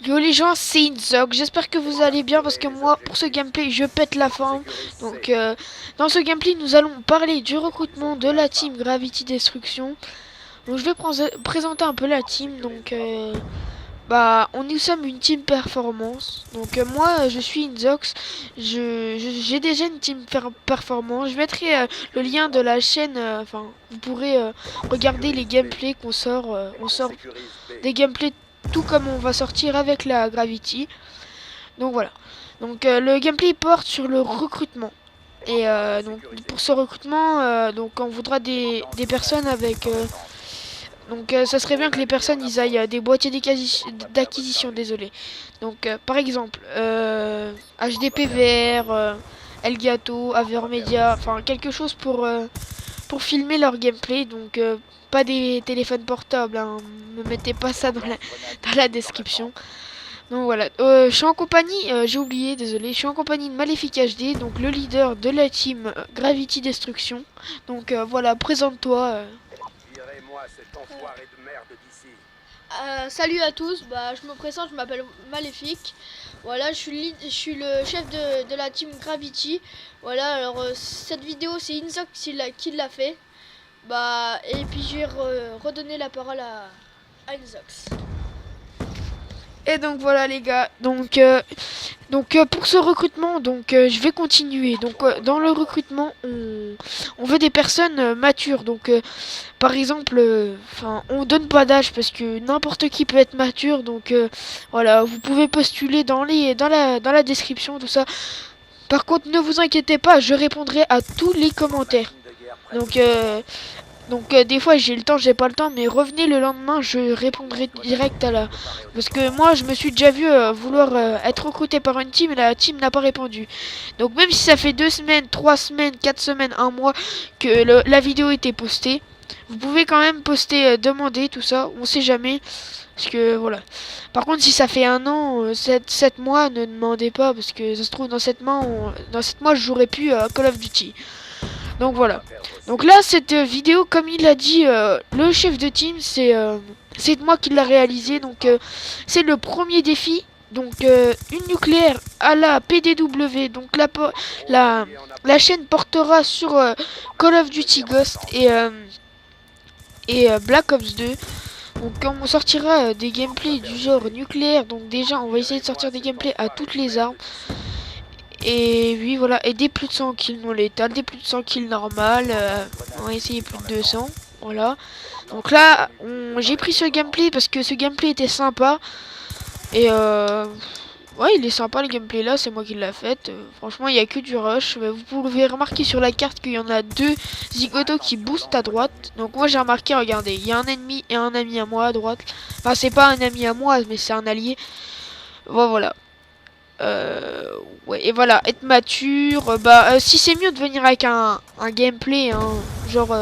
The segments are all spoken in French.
Yo les gens, c'est Inzog, j'espère que vous allez bien parce que moi pour ce gameplay je pète la forme. Donc dans ce gameplay nous allons parler du recrutement de la team Gravity Destruction. Donc je vais présenter un peu la team. Donc nous sommes une team performance. Donc moi je suis Inzox, j'ai déjà une team performance. Je mettrai le lien de la chaîne, vous pourrez regarder les gameplays qu'on sort. On sort des gameplays tout comme on va sortir avec la Gravity. Donc voilà. Donc le gameplay porte sur le recrutement. Et donc pour ce recrutement, donc on voudra des personnes avec ça serait bien que les personnes ils aillent des boîtiers d'acquisition, désolé. Donc par exemple HDP VR, Elgato, Avermedia, enfin quelque chose pour filmer leur gameplay. Donc pas des téléphones portables, hein. Ne mettez pas ça dans la description. Donc voilà, je suis en compagnie, j'ai oublié, désolé, je suis en compagnie de Maléfique HD, donc le leader de la team Gravity Destruction. Donc voilà, présente-toi. Salut à tous, je me présente, je m'appelle Maléfique. Voilà, je suis le chef de la team Gravity. Voilà, alors cette vidéo c'est Inzox qui l'a fait. Et puis je vais redonner la parole à Inzox. Et donc voilà les gars, pour ce recrutement, je vais continuer. Donc dans le recrutement, on veut des personnes matures. Donc par exemple, on donne pas d'âge parce que n'importe qui peut être mature. Donc voilà, vous pouvez postuler dans la description tout ça. Par contre, ne vous inquiétez pas, je répondrai à tous les commentaires. Donc des fois j'ai le temps, j'ai pas le temps, mais revenez le lendemain, je répondrai direct à la... Parce que moi je me suis déjà vu vouloir être recruté par une team et la team n'a pas répondu. Donc même si ça fait 2 semaines, 3 semaines, 4 semaines, un mois que la vidéo était postée, vous pouvez quand même poster, demander tout ça, on sait jamais. Parce que voilà. Par contre si ça fait un an, 7 mois, ne demandez pas parce que ça se trouve dans 7 mois, dans 7 mois je jouerai plus à Call of Duty. Donc voilà. Donc là, cette vidéo, comme il a dit le chef de team, c'est moi qui l'a réalisé. Donc c'est le premier défi. Donc une nucléaire à la PDW. Donc la chaîne portera sur Call of Duty Ghost et Black Ops 2. Donc on sortira des gameplays du genre nucléaire. Donc déjà, on va essayer de sortir des gameplays à toutes les armes. Et oui, voilà, et des plus de 100 kills non létales, des plus de 100 kills normales, on va essayer plus de 200, voilà. Donc là, j'ai pris ce gameplay parce que ce gameplay était sympa, et ouais, il est sympa le gameplay là, c'est moi qui l'ai fait, franchement, il n'y a que du rush. Vous pouvez remarquer sur la carte qu'il y en a deux zigotos qui boostent à droite, donc moi j'ai remarqué, regardez, il y a un ennemi et un ami à moi à droite, enfin c'est pas un ami à moi, mais c'est un allié, voilà. Ouais, et voilà, être mature, si c'est mieux de venir avec un gameplay, hein, genre,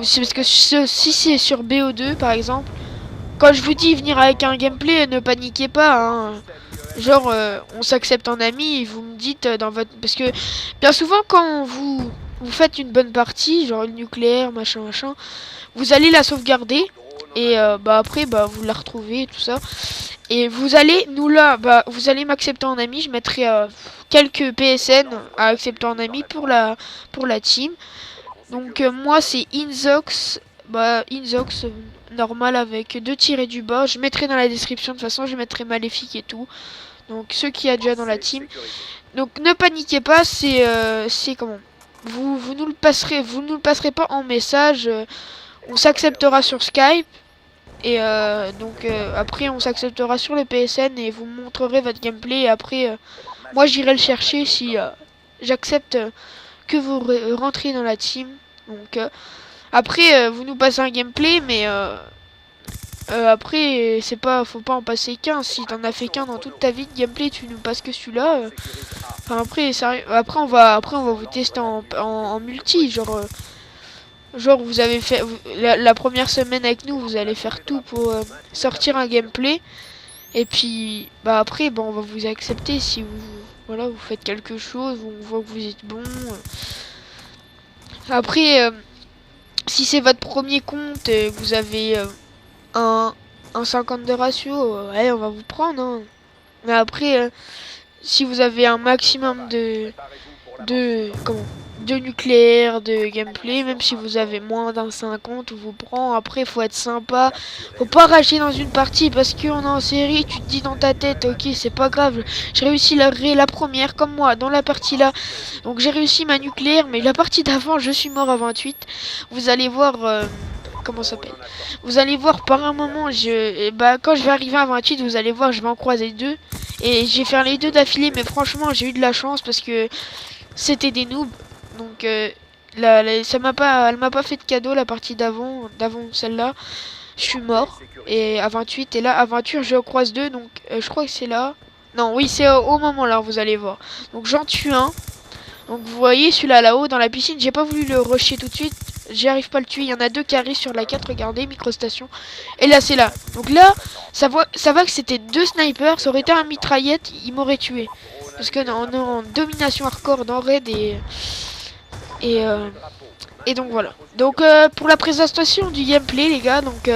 c'est parce que si c'est sur BO2 par exemple, quand je vous dis venir avec un gameplay, ne paniquez pas, hein. Genre, on s'accepte en ami, et vous me dites dans votre... Parce que bien souvent quand vous faites une bonne partie, genre le nucléaire, machin, machin, vous allez la sauvegarder, et après, vous la retrouvez, tout ça. Et vous allez vous allez m'accepter en ami. Je mettrai quelques PSN à accepter en ami pour la team. Donc moi c'est Inzox, Inzox normal avec deux tirés du bas. Je mettrai dans la description de toute façon. Je mettrai Maléfique et tout. Donc ceux qui a déjà dans la team. Donc ne paniquez pas. C'est comment. Vous nous le passerez pas en message. On s'acceptera sur Skype. Et après on s'acceptera sur le PSN et vous montrerez votre gameplay. Et après moi j'irai le chercher si j'accepte que vous rentrez dans la team. Donc après vous nous passez un gameplay, mais après c'est pas, faut pas en passer qu'un. Si t'en as fait qu'un dans toute ta vie de gameplay, tu nous passes que celui-là. Enfin après après on va vous tester en multi, genre vous avez fait la première semaine avec nous, vous allez faire tout pour sortir un gameplay. Et puis après on va vous accepter si vous faites quelque chose, on voit que vous êtes bon. Après si c'est votre premier compte, vous avez un 50 de ratio, ouais, on va vous prendre, hein. Mais après, si vous avez un maximum de nucléaire, de gameplay, même si vous avez moins d'un 50, on vous prend. Après, faut être sympa, faut pas rager dans une partie parce qu'on est en série. Tu te dis dans ta tête, ok, c'est pas grave, j'ai réussi la première comme moi dans la partie là, donc j'ai réussi ma nucléaire, mais la partie d'avant je suis mort à 28. Vous allez voir, comment ça s'appelle, vous allez voir par un moment, quand je vais arriver à 28, vous allez voir, je vais en croiser deux et je vais faire les deux d'affilée. Mais franchement, j'ai eu de la chance parce que c'était des noobs. Donc elle m'a pas fait de cadeau la partie d'avant celle-là. Je suis mort et à 28, et là à 28 je croise deux, donc je crois que c'est là. Non, oui, c'est au moment là, vous allez voir. Donc j'en tue un. Donc vous voyez celui-là là-haut dans la piscine, j'ai pas voulu le rusher tout de suite. J'y arrive pas à le tuer, il y en a deux qui arrivent sur la 4, regardez, microstation. Et là c'est là. Donc là, ça va que c'était deux snipers, ça aurait été un mitraillette, il m'aurait tué. Parce que on est en domination hardcore dans Raid et, euh, et donc voilà. Donc pour la présentation du gameplay les gars, donc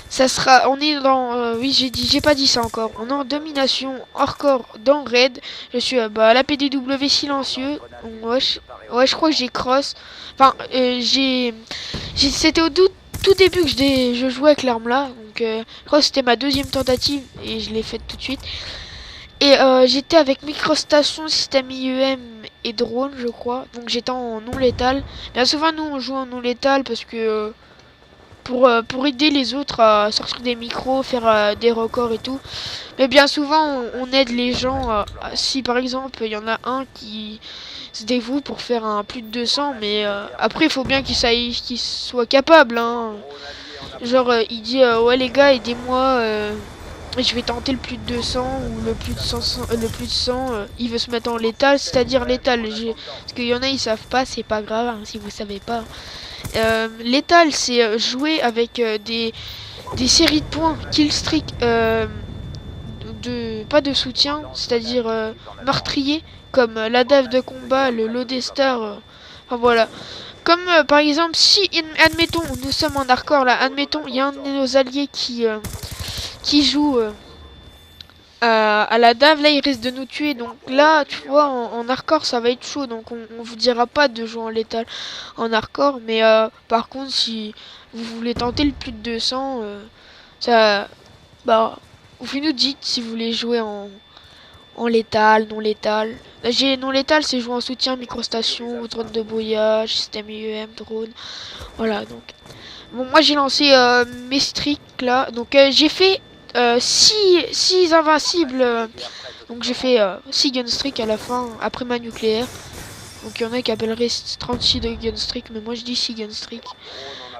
ça sera, on est dans, oui j'ai pas dit ça encore, on est en domination hardcore dans Raid. Je suis à la PDW silencieux. Donc, ouais, je crois que j'ai cross. Enfin c'était au tout début que je jouais avec l'arme là. Donc je crois que c'était ma deuxième tentative et je l'ai faite tout de suite. Et j'étais avec microstation, système IEM et drone, je crois. Donc j'étais en non létal. Bien souvent, nous, on joue en non létal parce que pour aider les autres à sortir des micros, faire des records et tout. Mais bien souvent, on aide les gens. Si par exemple, il y en a un qui se dévoue pour faire un plus de 200, mais après, il faut bien qu'il soit capable. Hein. Genre, il dit ouais, les gars, aidez-moi. Je vais tenter le plus de 200 ou le plus de 100, le plus de 100, il veut se mettre en létal, c'est-à-dire létal. Parce qu'il y en a, ils savent pas, c'est pas grave hein, si vous savez pas. Létal, c'est jouer avec des séries de points, kill streak, pas de soutien, c'est-à-dire meurtrier, comme la dave de combat, le Lodestar, enfin voilà. Comme par exemple, si, admettons, nous sommes en hardcore là, admettons, il y a un de nos alliés qui joue à la dave, là il risque de nous tuer. Donc là, tu vois, en hardcore ça va être chaud. Donc on vous dira pas de jouer en létal en hardcore. Mais par contre, si vous voulez tenter le plus de 200, ça, bah, vous nous dites si vous voulez jouer en létal, non létal. J'ai non létal, c'est jouer en soutien, microstation, drone de brouillage, système IEM, drone. Voilà, donc. Bon, moi j'ai lancé mes streaks là. Donc j'ai fait 6 invincibles. Donc j'ai fait 6 gun streak à la fin, après ma nucléaire. Donc il y en a qui appelleraient 36 de gun streak, mais moi je dis 6 gun streak.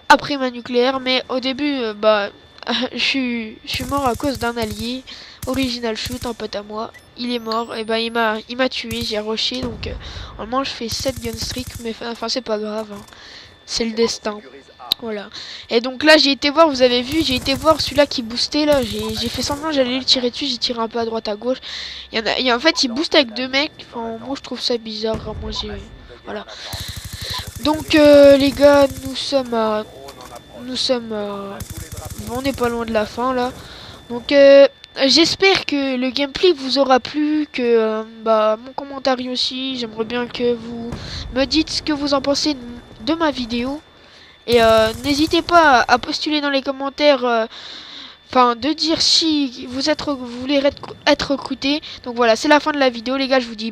Après ma nucléaire, mais au début, je suis mort à cause d'un allié. Original Shoot, un pote à moi. Il est mort, et il m'a tué, j'ai rushé. Donc normalement je fais 7 gun streak, mais enfin c'est pas grave. Hein. C'est le destin. Voilà. Et donc là, j'ai été voir, vous avez vu, j'ai été voir celui-là qui boostait là. J'ai fait semblant, j'allais le tirer dessus, j'ai tiré un peu à droite à gauche. En fait, il booste avec deux mecs. Enfin, moi, je trouve ça bizarre. Moi, voilà. Donc, les gars, on n'est pas loin de la fin là. Donc, j'espère que le gameplay vous aura plu, que mon commentaire aussi. J'aimerais bien que vous me dites ce que vous en pensez de ma vidéo. Et n'hésitez pas à postuler dans les commentaires, de dire si vous voulez être recruté. Donc voilà, c'est la fin de la vidéo les gars, je vous dis